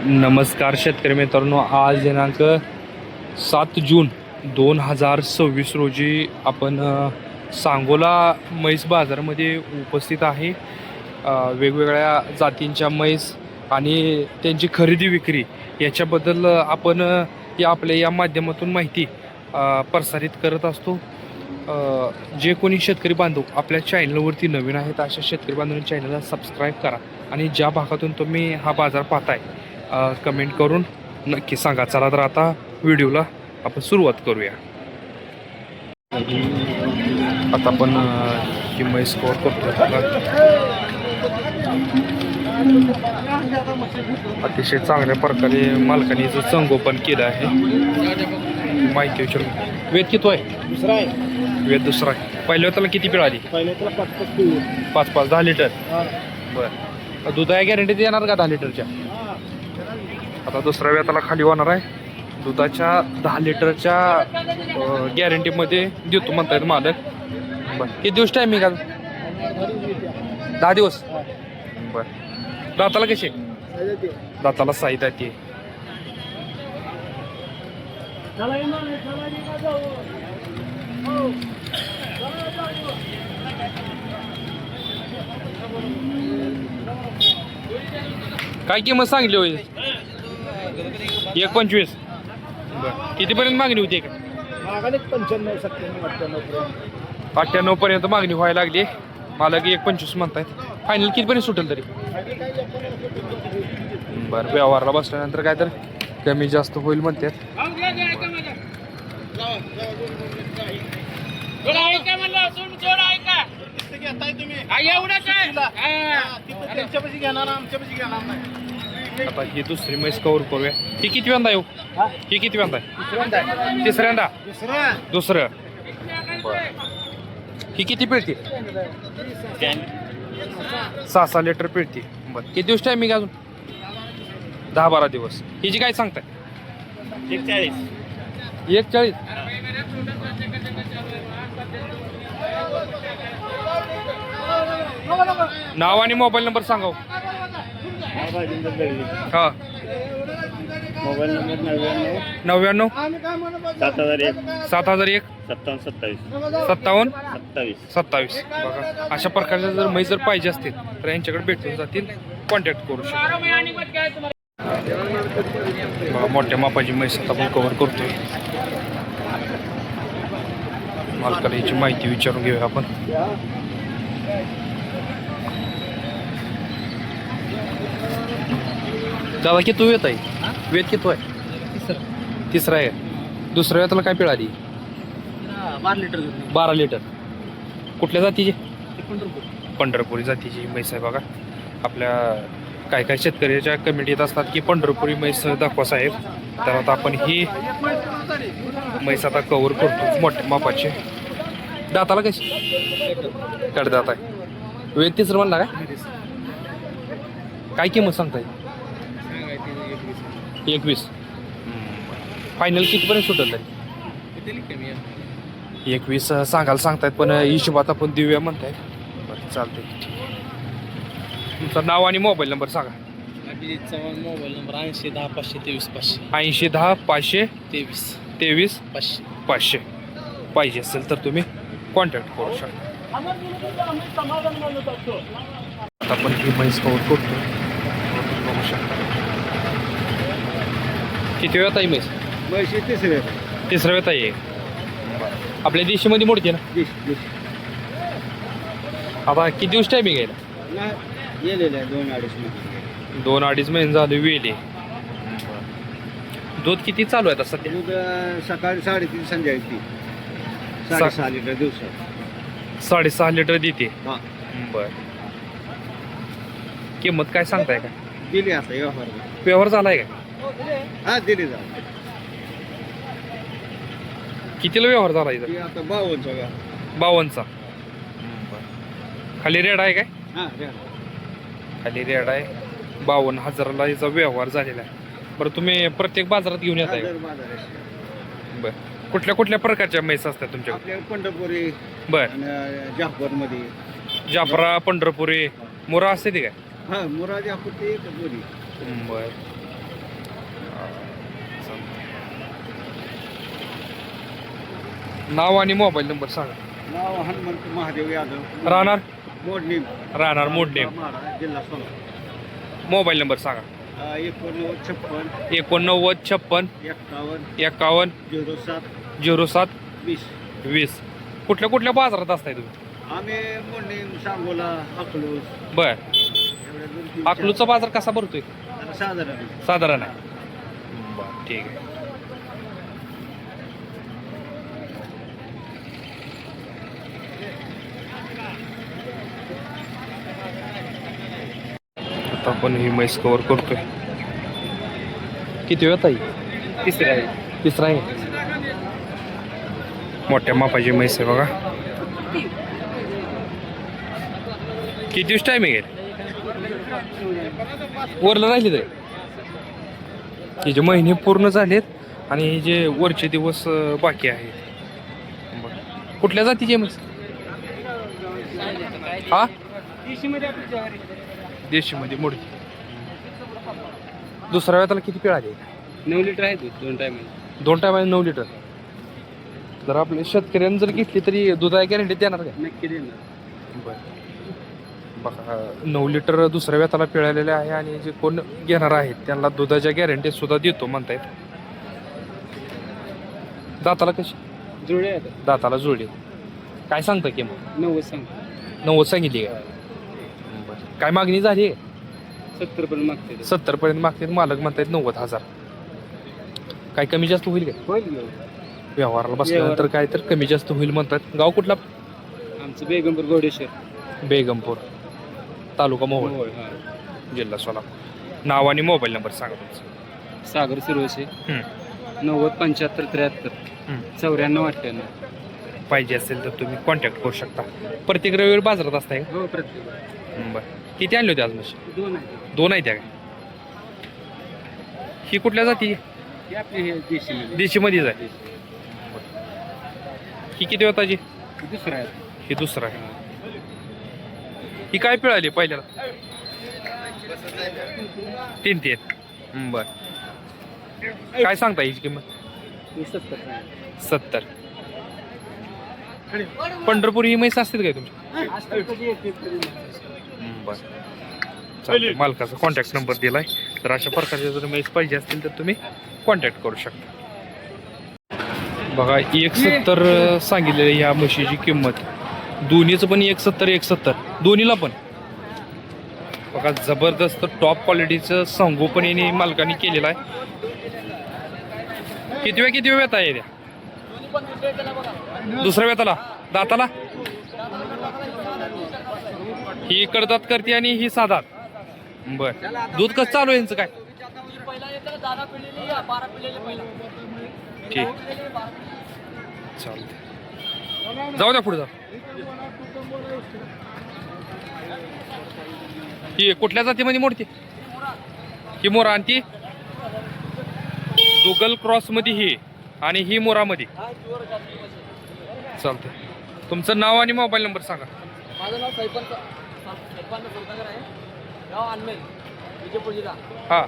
नमस्कार शेतकरी मित्रांनो, आज दिनांक 7 जून 2026 रोजी आपण सांगोला म्हैस बाजारामध्ये उपस्थित आहे. वेगवेगळ्या जातींच्या म्हैस आणि त्यांची खरेदी विक्री याच्याबद्दल आपण आपल्या या माध्यमातून माहिती प्रसारित करत असतो. जे कोणी शेतकरी बांधव आपल्या चॅनलवरती नवीन आहेत अशा शेतकरी बांधवांनी चॅनलला सबस्क्राईब करा आणि ज्या भागातून तुम्ही हा बाजार पाहताय कमेंट करून नक्की सांगा. चला तर आता व्हिडिओला आपण सुरुवात करूया. आता आपण ही म्हैस कवर करतो. अतिशय चांगल्या प्रकारे मालकाने जर संगोपन केलं आहे. माहिती विचारून वेद किती आहे? दुसरा आहे. वेद दुसरा आहे. पहिल्या त्याला किती पिळ आली? पहिले त्याला 5-5 10 लिटर. बरं, दुधाच्या गॅरंटी देणार का 10 लिटरच्या? आता दुसऱ्या वेताला खाली होणार आहे. दुधाच्या 10 लिटरच्या गॅरंटीमध्ये देतो म्हणतायत मालक. बरं, किती दिवस टायमिंग आहे? 10 दिवस. बरं, दाताला कसे? दाताला साईद आहे ते. काय किंमत सांगली होईल? 1.25. बरं, कितीपर्यंत मागणी होती? 98 पर्यंत मागणी व्हायला लागली. मालक 1.25 म्हणतायत. फायनल कितीपर्यंत सुटेल तरी? बरं, व्यवहारला बसल्यानंतर काय तर कमी जास्त होईल म्हणतात. आता ही दुसरी म्हैस कवर करूया. ही किती वेळा येऊ? ही किती वेळा? तिसऱ्यांदा. दुसरं. ही किती पिळते? 6-6 लिटर पिळते. बरं, किती दिवस टायमिंग अजून? 10-12 दिवस. हिची काय सांगताय? 140. नाव आणि मोबाईल नंबर सांगा. हा, मोबाईल नंबर 99 7001 7001 57 27. बघा, अशा प्रकारच्या जर म्हैस जर पाहिजे असतील तर यांच्याकडे भेटून जातील. कॉन्टॅक्ट करू शकता. मोठ्या मापाची म्हैस आता आपण कव्हर करतोय. मालकाला याची माहिती विचारून घेऊया आपण. दादा किती वेत आहे? वेत किती आहे? तिसरा आहे. दुसऱ्या वेताला काय पिळाली? 12 लिटर. कुठल्या जातीची? पंढरपुरी जातीची म्हैस आहे. बघा, आपल्या काय काय शेतकऱ्याच्या कमेंट येत असतात की पंढरपुरी म्हैस दाखवा साहेब. तर आता आपण ही म्हैस आता कव्हर करतो. मोठ्या मापाचे. दाताला कशी? कडदात आहे. वेद तिसरं म्हणला काय किंमत सांगताय? 21. फायनल कितीपर्यंत सुटेल तरी? 21 सांगायला सांगतायत, पण हिशोबात आपण देऊया म्हणताय. बरं, चालतंय. तुमचं नाव आणि मोबाईल नंबर सांगा. Mobile number 80 10 523 500. 80 10 500 23 500. पाहिजे असेल तर तुम्ही कॉन्टॅक्ट करू शकता. आता आपण ही म्हैस कव्हर करतो. बघू शकता. किती वेळात आहे म्हैस? तिसऱ्या वेळात आहे. आपल्या देशीमध्ये मोडते ना? आता किती दिवस टायमिंग आहे? 2-2.5 महिने झाले वेले. दूध किती चालू आहे आता सध्या? सकाळी 3:30 संध्याकाळी 6.5 लिटर दिवसात. 6.5 लिटर देते. बर, किंमत काय सांगताय का? दिली आता व्यवहार झालाय का? हा, दिली जा. कितीला व्यवहार झाला इथं? आता 52चा. 52चा. खाली रेड आहे काय? हा, खाली रेड आहे. 52,000ला याचा व्यवहार झालेला आहे. बरं, तुम्ही प्रत्येक बाजारात घेऊन येत आहे? बरं, कुठल्या कुठल्या प्रकारच्या म्हैस असतात तुमच्याकडे? पंढरपुरी. बरं, जाफरमध्ये जाफरा, पंढरपुरी, मुरा असते ते काय? हा, मुरा जाफर ते एक बोली. बर, नाव आणि मोबाईल नंबर सांगा. नाव हनुमंत महादेव यादव, राहणार मोडणी, राहणार मोडणे. माढा, जिल्हा सोलापूर. मोबाईल नंबर सांगा. 89 89 56 51 51 07 07 20. 20. कुठल्या कुठल्या बाजारात असताय तुम्ही? आम्ही मोडणी, सांगोला, अकलूज बर. एवढ्या 2-3 अकलूजचा बाजार कसा भरतोय? साधारण. साधारण आहे. बरं ठीक आहे. आता आपण ही म्हैस कव्हर करतोय. किती वेळ ताई? तिसरा आहे. तिसरा आहे. मोठ्या मापाची म्हैस आहे बघा. किती दिवस टायमिंग आहे? वरलं राहिले ते तिचे महिने पूर्ण झालेत आणि हे जे वरचे दिवस बाकी आहेत. बरं. कुठल्या जातीचे म्हैस? हा देशीमध्ये मोठी. दुसऱ्या वेळेला किती पिळ आली? 9 लिटर आहे दूध 2 टाइम. 2 टायमाने 9 लिटर. जर आपल्या शेतकऱ्यांनी जर घेतली तरी दुधाची गॅरंटी देणार का? नक्की देणार. बरं. बघा 9 लिटर दुसऱ्या वेताला पिळालेले आहे आणि जे कोण घेणार आहेत त्यांना दुधाच्या गॅरंटी सुद्धा देतो म्हणतायत. दाताला कशी? जुळे आहेत. दाताला जुळली. काय सांगता किंमत? 90 सांग. 90 सांगितली का? बरं. काय मागणी झाली? 70 पर्यंत मागते. 70 पर्यंत मागतात. मालक म्हणतायत 90,000. काय कमी जास्त होईल का? होईल घेऊ. व्यवहाराला बसल्यानंतर काय तर कमी जास्त होईल म्हणतात. गाव कुठला? आमचं बेगमपूर गोडेश्वर. बेगमपूर, तालुका मोहोळ, होय, हा. जिल्हा सोलापूर. नाव आणि मोबाईल नंबर सांगा तुमचं. सागर सुरवशे. हं. 90 75 73 हं. 94 98. पाहिजे असेल तर तुम्ही कॉन्टॅक्ट करू शकता. प्रत्येक रविवारी बाजारात असताय का? हो प्रत्येक. बरं. किती आणले होते आज म्हशी? 2 आहे. 2 आहेत त्या काय? ही कुठल्या जाती? हे आपली हे देशी देशीमध्येच आहे. ही किती होताची? दुसरा आहे. ही दुसरा आहे. ही काय पिळाली पहिल्याला? 3 बर. काय सांगता हिची किंमत? 70. पंढरपूर ही म्हैस असते काय तुमची? बर. चालतंय. मालकाचा कॉन्टॅक्ट नंबर दिलाय. तर अशा प्रकारचे जर म्हैस पाहिजे असतील तर तुम्ही कॉन्टॅक्ट करू शकता. बघा 170 सांगितलेली ह्या म्हशीची किंमत. दोन्हीचं पण 170 दोन्हीला पण. बघा जबरदस्त टॉप क्वालिटीचं संगोपनीने मालकाने केलेलं आहे. किती वेळ वेता आहे त्या? दुसऱ्या वेताला दाताला ही कडदात करते आणि ही साधात. बर. दूध कसं चालू आहे यांचं काय? ठीक चालतंय. जाऊ द्या पुढे जा. ही कुठल्या जातीमध्ये मोडते? ही मोरा आणि ती दुगल क्रॉस मध्ये ही आणि ही मोरामध्ये. चालतंय. तुमचं नाव आणि मोबाईल नंबर सांगा. माझं नाव सैपान सौदागर आहे. गाव अनमेल, विजयपूर जिल्हा. हा.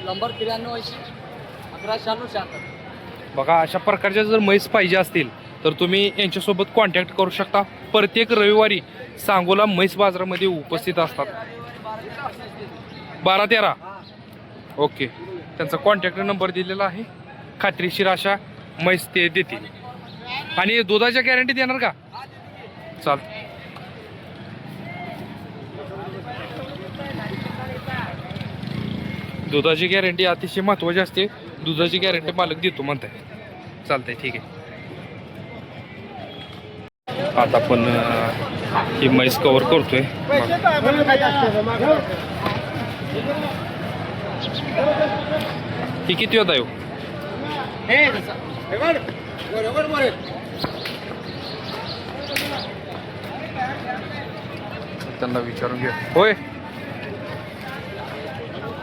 नंबर 9380 119676. बघा अशा प्रकारच्या जर म्हैस पाहिजे असतील तर तुम्ही यांच्यासोबत कॉन्टॅक्ट करू शकता. प्रत्येक रविवारी सांगोला म्हैस बाजारामध्ये उपस्थित असतात. 12-13. ओके. त्यांचा कॉन्टॅक्ट नंबर दिलेला आहे. खात्रीशीर अशा म्हैस ते देतील. आणि दुधाच्या गॅरंटी देणार का? चालतं. दुधाची गॅरंटी अतिशय महत्त्वाची असते. दुधाची गॅरंटी मालक देतो म्हणताय. चालतंय ठीक आहे. आता आपण ही म्हैस कव्हर करतोय. ही किती होता येऊ? त्यांना विचारून घ्या. होय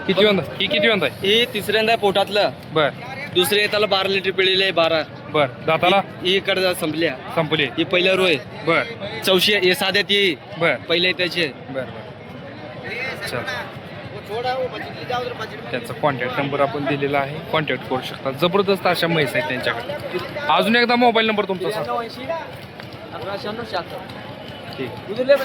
किती वंदा? ही किती वंदा आहे? ही तिसऱ्यांदा पोटातलं. बर. दुसऱ्या येताला 12 लिटर पिळलेलं आहे. 12. बर. दाताला ही इकडे संपल्या. संपली. ही पहिल्या रो आहे. बर. चौशी हे साध्यात ही बर. पहिल्या त्याची. बर बर. चल त्याचा कॉन्टॅक्ट नंबर आपण दिलेला आहे, कॉन्टॅक्ट करू शकता. जबरदस्त अशा म्हैस आहेत त्यांच्याकडे. अजून एकदा मोबाईल नंबर तुमचा सांगा. 89 80 11 96 76 ठीक. उधर ले